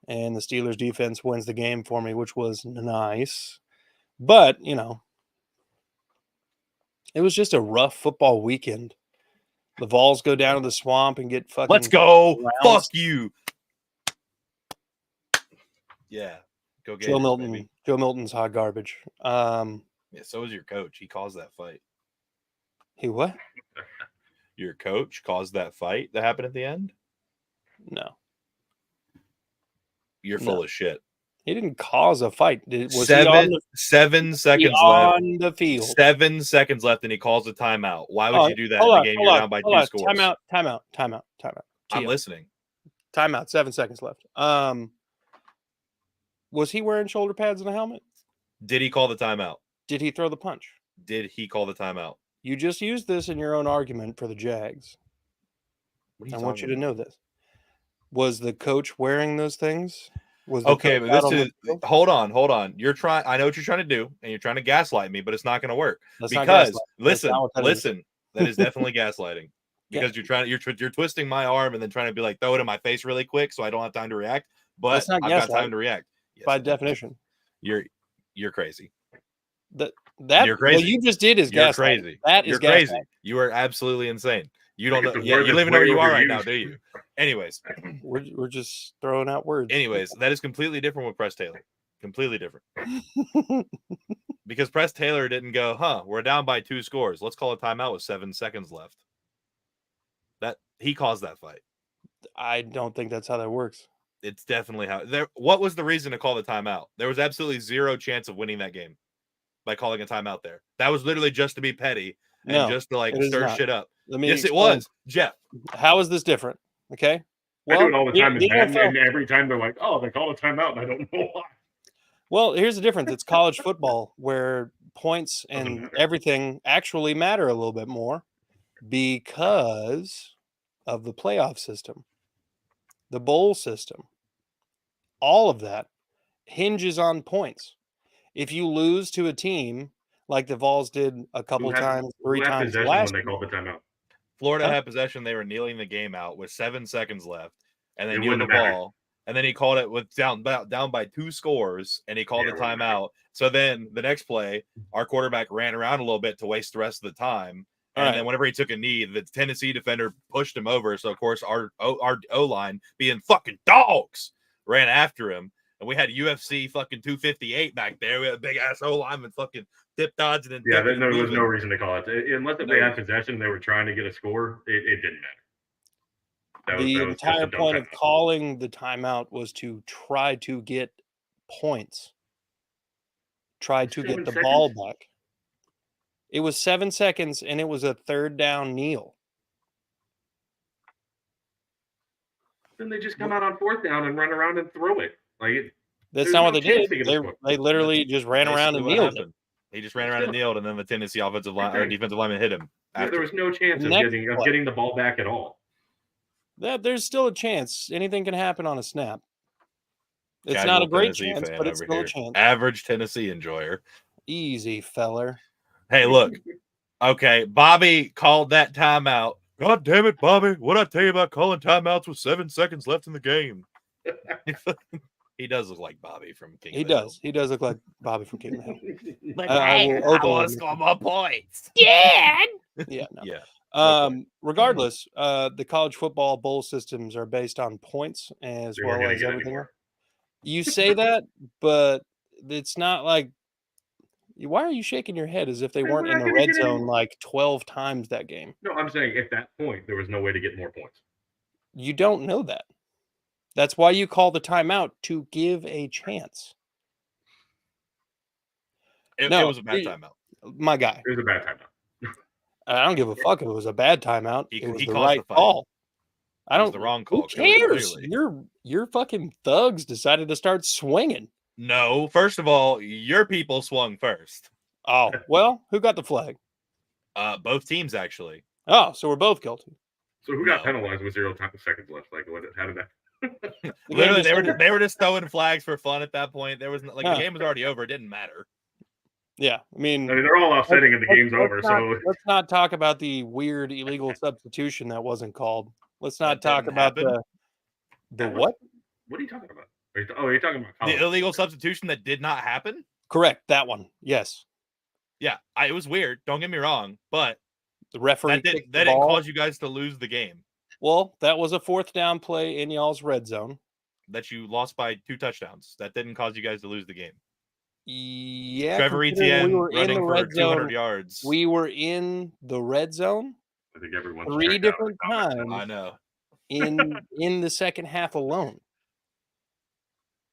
and the Steelers defense wins the game for me, which was nice. But, it was just a rough football weekend. The Vols go down to the swamp and get fucking... Let's go. rounds. Fuck you. Yeah. Go get Joe it, Milton. baby. Joe Milton's hot garbage. Yeah, so was your coach. He caused that fight. He what? Your coach caused that fight that happened at the end? No. You're full of shit. He didn't cause a fight. Was 7 seconds left. On the field. 7 seconds left, and he calls a timeout. Why would you do that in the game? You're down by 2 scores. Timeout. I'm listening. Timeout. 7 seconds left. Was he wearing shoulder pads and a helmet? Did he call the timeout? Did he throw the punch? Did he call the timeout? You just used this in your own argument for the Jags. I want you to know this. Was the coach wearing those things? Okay, but this is hold on. You're trying. I know what you're trying to do, and you're trying to gaslight me, but it's not going to work. Because listen, that is definitely gaslighting. Because you're twisting my arm and then trying to be like throw it in my face really quick so I don't have time to react. But I've got time to react. Yes, by definition, you're crazy. That you're crazy. What you just did is gaslighting. Crazy. That is crazy. You are absolutely insane. You don't Like, know. it's a Yeah, word you don't that's even know where way you are right overused. now, do you? Anyways, We're just throwing out words. anyways, that is completely different with Press Taylor. Completely different. Because Press Taylor didn't go, we're down by 2 scores. Let's call a timeout with 7 seconds left. That he caused that fight. I don't think that's how that works. It's definitely how there. What was the reason to call the timeout? There was absolutely zero chance of winning that game by calling a timeout there. That was literally just to be petty and No, just to like it is stir not. shit up. Let me Yes, it explain. was. Jeff, How is this different? Okay. I do it all the time in the Madden, NFL and every time they're like, "Oh, they call a timeout," and I don't know why. Well, here's the difference. It's college football where points and matter. everything actually matter a little bit more because of the playoff system, the bowl system. All of that hinges on points. If you lose to a team like the Vols did a couple times, three Who had times possession last when they year, called the timeout? Florida Huh? had possession. They were kneeling the game out with 7 seconds left, and they It kneeled the wouldn't have mattered. ball. And then he called it with down by 2 scores, and he called Yeah, the it wouldn't matter. timeout. So then the next play, our quarterback ran around a little bit to waste the rest of the time. All And right. then whenever he took a knee, the Tennessee defender pushed him over. So of course our O-line, being fucking dogs, ran after him. And we had UFC fucking 258 back there. We had a big ass O-lineman fucking dip dodging and Yeah, dipping there and was no weaving. reason to call it. Unless if No they had reason. possession, they were trying to get a score. It didn't matter. The That was just a entire dumb point of timeout. calling the timeout was to try to get points, try to get 7 the seconds? ball back. It was 7 seconds, and it was a third down kneel. Then they just come out on 4th down and run around and throw it. Like That's there's not no what they chance did. to get a score. They literally just ran around and Basically what kneeled it. happened. He just ran around and kneeled, and then the Tennessee offensive line or defensive lineman hit him. Yeah, After. there was no chance of Next getting play. getting the ball back at all. There's still a chance. Anything can happen on a snap. It's Casual not a great Tennessee chance, fan but it's over still here. a chance. Average Tennessee enjoyer. Easy, feller. Hey, look. Okay, Bobby called that timeout. God damn it, Bobby! What'd I tell you about calling timeouts with 7 seconds left in the game? He does look like Bobby from King. He of the Hill. does. He does look like Bobby from King of the Hill. But I will openly want to admit score more points. Yeah, no. Yeah. No point. Regardless, the college football bowl systems are based on points as They weren't well gonna as get everything anymore. else. You say that, but it's not like. Why are you shaking your head as if they Hey, weren't we're in not the gonna red get zone any- like 12 times that game? No, I'm saying at that point there was no way to get more points. You don't know that. That's why you call the timeout, to give a chance. It No, was a bad timeout. My guy. It was a bad timeout. I don't give a fuck if it was a bad timeout. He It was the caused right the fight. call. I It was don't. the wrong Who call, cares? clearly. Your fucking thugs decided to start swinging. No, first of all, your people swung first. Oh well, who got the flag? Both teams actually. Oh, so we're both guilty. So who got No. penalized with 0 seconds left? Like how did that? The game Literally, just ended. they were just throwing flags for fun at that point. There was like Yeah. the game was already over. It didn't matter. Yeah, I mean, They're all offsetting and the game's over. So let's not talk about the weird illegal substitution that wasn't called. Let's not That talk didn't about happen? the That what? what are you talking about? You're talking about college. The illegal substitution that did not happen. Correct, that one. Yes, Yeah, it was weird. Don't get me wrong, but the referee that kicked didn't the ball. cause you guys to lose the game. Well, that was a 4th down play in y'all's red zone. That you lost by 2 touchdowns. That didn't cause you guys to lose the game. Yeah, Trevor considering Etienne we were in running the for red 200 zone. yards. We were in the red zone I think everyone's 3 checked out different of the comments. times I know. in the second half alone.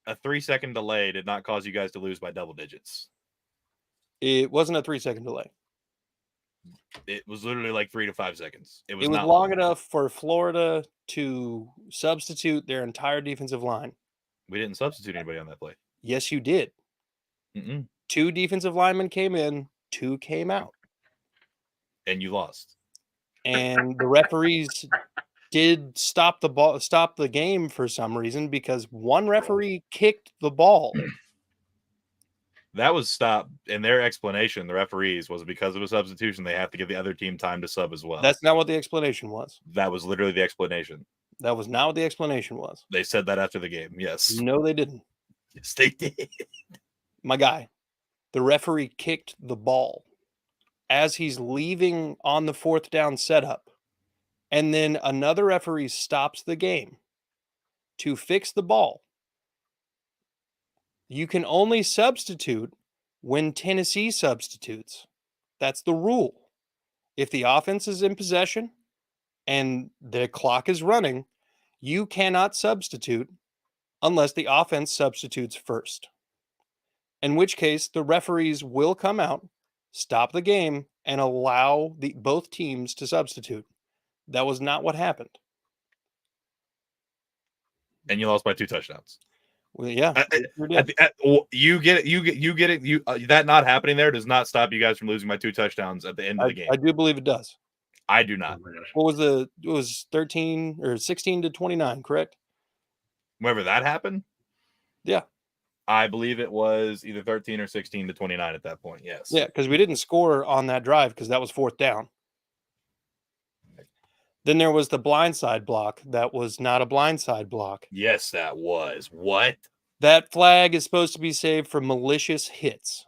A 3-second delay did not cause you guys to lose by double digits. It wasn't a 3-second delay. It was literally like 3 to 5 seconds. It was It was not long enough for Florida to substitute their entire defensive line. We didn't substitute anybody on that play. Yes, you did. Mm-mm. 2 defensive linemen came in, 2 came out. And you lost. And the referees did stop the game for some reason because one referee kicked the ball. That was stopped. And their explanation, the referees, was because of a substitution, they have to give the other team time to sub as well. That's not what the explanation was. That was literally the explanation. That was not what the explanation was. They said that after the game. Yes. No, they didn't. Yes, they did. My guy, the referee kicked the ball as he's leaving on the 4th down setup. and then another referee stops the game to fix the ball, you can only substitute when Tennessee substitutes. That's the rule. If the offense is in possession and the clock is running, you cannot substitute unless the offense substitutes first. In which case, the referees will come out, stop the game, and allow both teams to substitute. That was not what happened. And you lost by 2 touchdowns. Well, yeah, You get it. You get it. That not happening there does not stop you guys from losing by 2 touchdowns at the end of the game. I do believe it does. I do not. What was it was 13 or 16 to 29, correct? Whenever that happened? Yeah. I believe it was either 13 or 16 to 29 at that point. Yes. Yeah, because we didn't score on that drive because that was 4th down. Then there was the blindside block. That was not a blindside block. Yes, that was. What? That flag is supposed to be saved for malicious hits.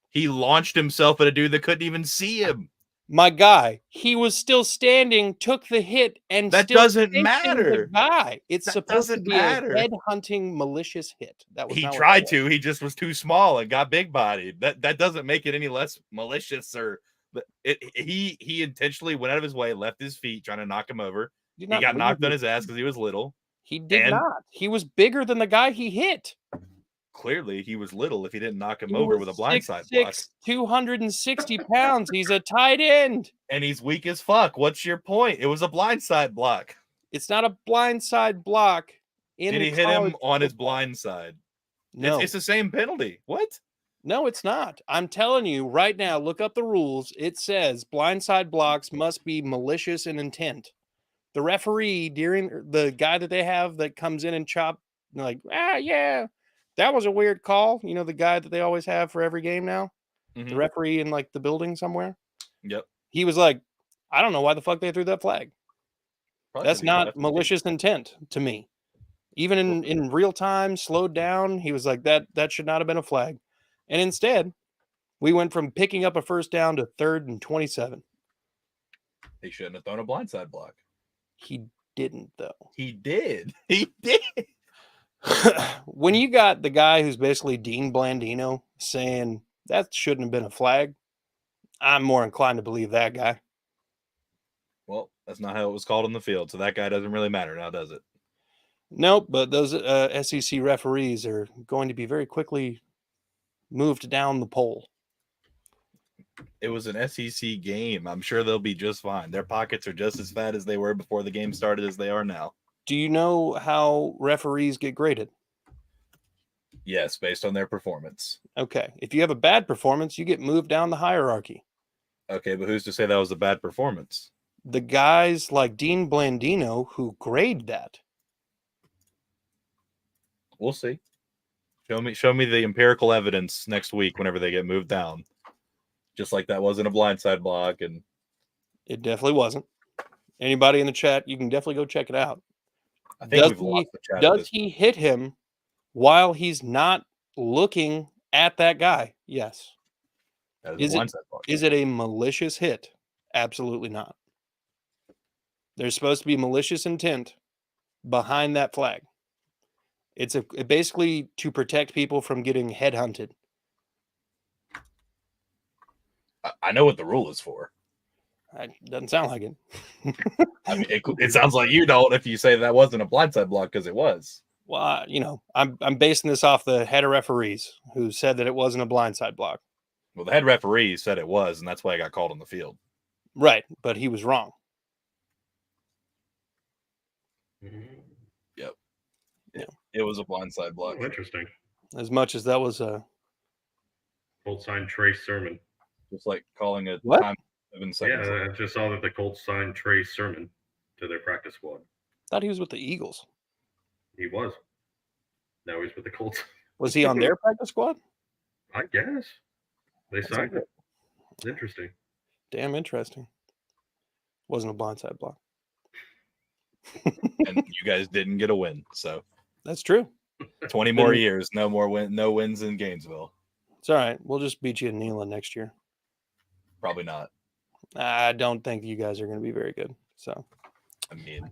He launched himself at a dude that couldn't even see him. My guy, he was still standing, took the hit, and that still doesn't facing matter. The guy, it's that supposed to be matter. a head-hunting malicious hit. That was he tried to. He just was too small and got big bodied. That doesn't make it any less malicious. Or he intentionally went out of his way, left his feet, trying to knock him over. He got knocked on his ass because he was little. He did not. He was bigger than the guy he hit. Clearly, he was little if he didn't knock him over with a blindside block. 260 pounds. He's a tight end. And he's weak as fuck. What's your point? It was a blindside block. It's not a blindside block. Did he hit him on his blind side? No. It's the same penalty. What? No, it's not. I'm telling you right now, look up the rules. It says blindside blocks must be malicious in intent. The referee, during the guy that they have that comes in and chop, like, yeah. That was a weird call. You know, the guy that they always have for every game now? Mm-hmm. The referee in like the building somewhere? Yep. He was like, I don't know why the fuck they threw that flag. Probably that's not malicious intent to me. Even in real time, slowed down, he was like, that should not have been a flag. And instead, we went from picking up a first down to 3rd and 27. He shouldn't have thrown a blindside block. He didn't, though. He did. He did. When you got the guy who's basically Dean Blandino saying that shouldn't have been a flag, I'm more inclined to believe that guy. Well, that's not how it was called on the field, so that guy doesn't really matter now, does it? Nope, but those SEC referees are going to be very quickly moved down the pole. It was an SEC game. I'm sure they'll be just fine. Their pockets are just as fat as they were before the game started as they are now. Do you know how referees get graded? Yes, based on their performance. Okay. If you have a bad performance, you get moved down the hierarchy. Okay, but who's to say that was a bad performance? The guys like Dean Blandino who grade that. We'll see. Show me the empirical evidence next week whenever they get moved down. Just like that wasn't a blindside block. And it definitely wasn't. Anybody in the chat, you can definitely go check it out. I think we've lost the chat. Does he hit him while he's not looking at that guy? Yes. Is it a malicious hit? Absolutely not. There's supposed to be malicious intent behind that flag. It's basically to protect people from getting headhunted. I know what the rule is for. It doesn't sound like it. I mean, it sounds like you don't if you say that wasn't a blindside block because it was. Well, I'm basing this off the head of referees who said that it wasn't a blindside block. Well, the head referee said it was, and that's why I got called on the field. Right, but he was wrong. Yep. Yeah. It was a blindside block. Oh, interesting. As much as that was a Colts signed Trey Sermon. Just like calling it what? Time 7 seconds. Yeah, I just saw that the Colts signed Trey Sermon to their practice squad. Thought he was with the Eagles. He was. Now he's with the Colts. Was he on their practice squad? I guess. They signed it. It's interesting. Damn interesting. Wasn't a blindside block. And you guys didn't get a win, so that's true. 20 more years, no wins in Gainesville. It's all right. We'll just beat you in Neyland next year. Probably not. I don't think you guys are going to be very good. So, I mean,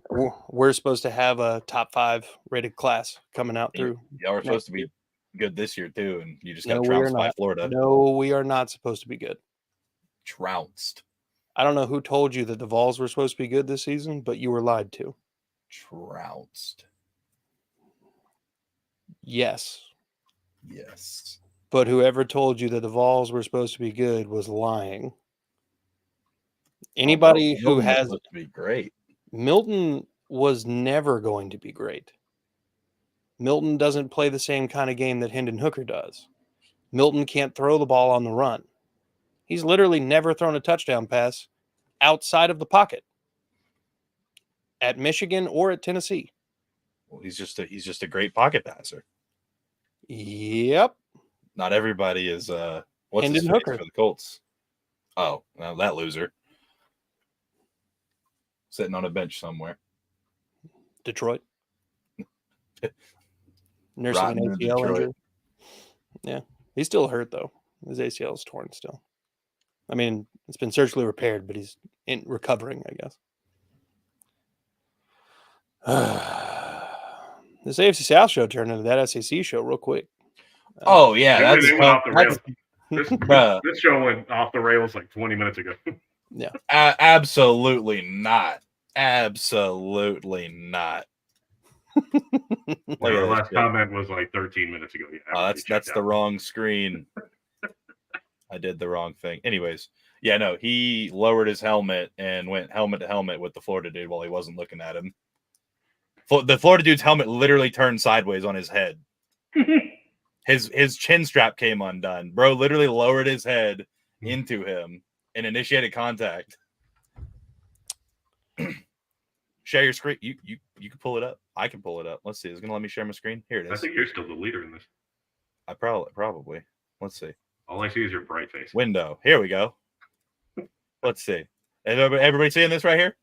we're supposed to have a top 5 rated class coming out through. y'all were supposed to be good this year too, and you just got No, we are trounced by not. Florida. No, we are not supposed to be good. Trounced. I don't know who told you that the Vols were supposed to be good this season, but you were lied to. Trounced. Yes. Yes. But whoever told you that the Vols were supposed to be good was lying. Anybody who Milton was has supposed to be great. Milton was never going to be great. Milton doesn't play the same kind of game that Hendon Hooker does. Milton can't throw the ball on the run. He's literally never thrown a touchdown pass outside of the pocket at Michigan or at Tennessee. Well, he's just a great pocket passer. Yep. Not everybody is what's his Hendon face Hooker for the Colts. Oh, well, that loser. Sitting on a bench somewhere. Detroit. Nursing Rotten an in ACL Detroit. injury. Yeah. He's still hurt though. His ACL is torn still. I mean, it's been surgically repaired, but he's recovering, I guess. This AFC South show turned into that SEC show real quick. Oh yeah, that's They went off the rails. bruh. This show went off the rails like 20 minutes ago. Yeah. Absolutely not. Absolutely not. Our last comment was like 13 minutes ago. Yeah, that's the wrong screen. I did the wrong thing. Anyways, yeah, no, he lowered his helmet and went helmet to helmet with the Florida dude while he wasn't looking at him. The Florida dude's helmet literally turned sideways on his head. His chin strap came undone. Bro literally lowered his head into him and initiated contact. Share your screen. You can pull it up. I can pull it up. Let's see. It's gonna let me share my screen. Here it is. I think you're still the leader in this. I probably. Let's see. All I see is your bright face. Window. Here we go. Let's see. Everybody seeing this right here?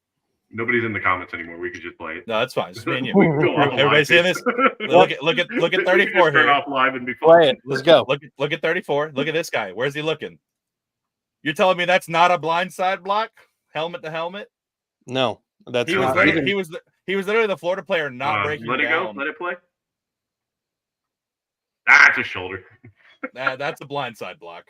Nobody's in the comments anymore. We could just play it. No, that's fine. Just me and you. We can go off Everybody live. seeing this? Look at We 34 can just turn here. off live and be fun. Play it. Let's go. Look at 34. Look at this guy. Where's he looking? You're telling me that's not a blindside block? Helmet to helmet? No, that's He was not literally, even. he was literally the Florida player not breaking Let it down. go. Let it play. Ah, it's a shoulder. That's a blindside block.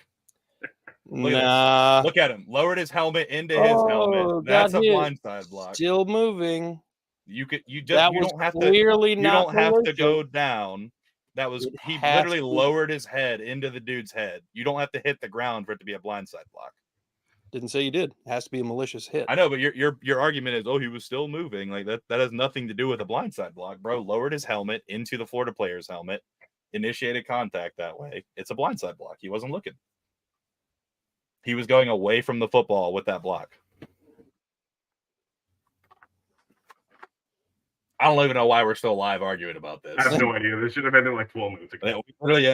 Nah. Look at him. Lowered his helmet into his helmet. That's got a hit. blindside block. Still moving. You That was don't have to clearly you not don't have to malicious. go down. That was It he has literally to. lowered his head into the dude's head. You don't have to hit the ground for it to be a blindside block. Didn't say you did. It has to be a malicious hit. I know, but your argument is, oh, he was still moving. Like that has nothing to do with a blindside block, bro. Lowered his helmet into the Florida player's helmet, initiated contact that way. It's a blindside block. He wasn't looking. He was going away from the football with that block. I don't even know why we're still live arguing about this. I have no idea. This should have ended like 12 minutes ago.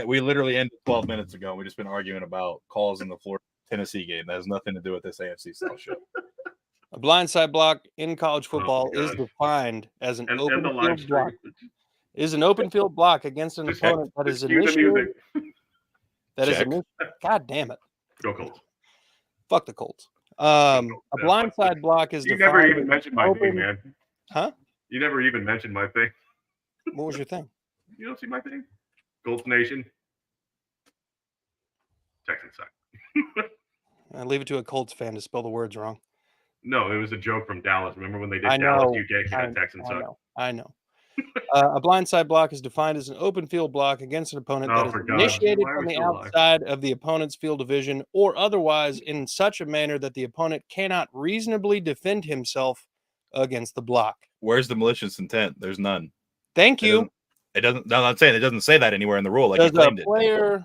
We literally ended 12 minutes ago. We've just been arguing about calls in the Florida Tennessee game. That has nothing to do with this AFC South show. A blindside block in college football my is gosh. defined as an And open the live field block. stream. Is an open field block against an Just opponent that is cue the initiated. music. Check. God damn it! Go Colts. Fuck the Colts. A Yeah, blindside block is You defined. never even as mentioned my open- thing, man. Huh? You never even mentioned my thing. What was your thing? You don't see my thing? Colts Nation. Texans suck. I leave it to a Colts fan to spell the words wrong. No, it was a joke from Dallas. Remember when they did I Dallas, know. UK, Texans suck? I know. A blindside block is defined as an open field block against an opponent that is for God's sake, initiated why are from we the still alive? outside of the opponent's field division or otherwise in such a manner that the opponent cannot reasonably defend himself against the block. Where's the malicious intent? There's none. Thank you. It doesn't. No, I'm not saying it doesn't say that anywhere in the rule. Like you Does a claimed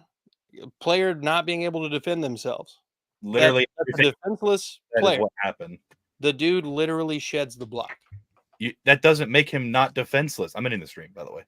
it. player not being able to defend themselves? Literally, That's a everything defenseless that is player. what happened. The dude literally sheds the block. That doesn't make him not defenseless. I'm in the stream, by the way.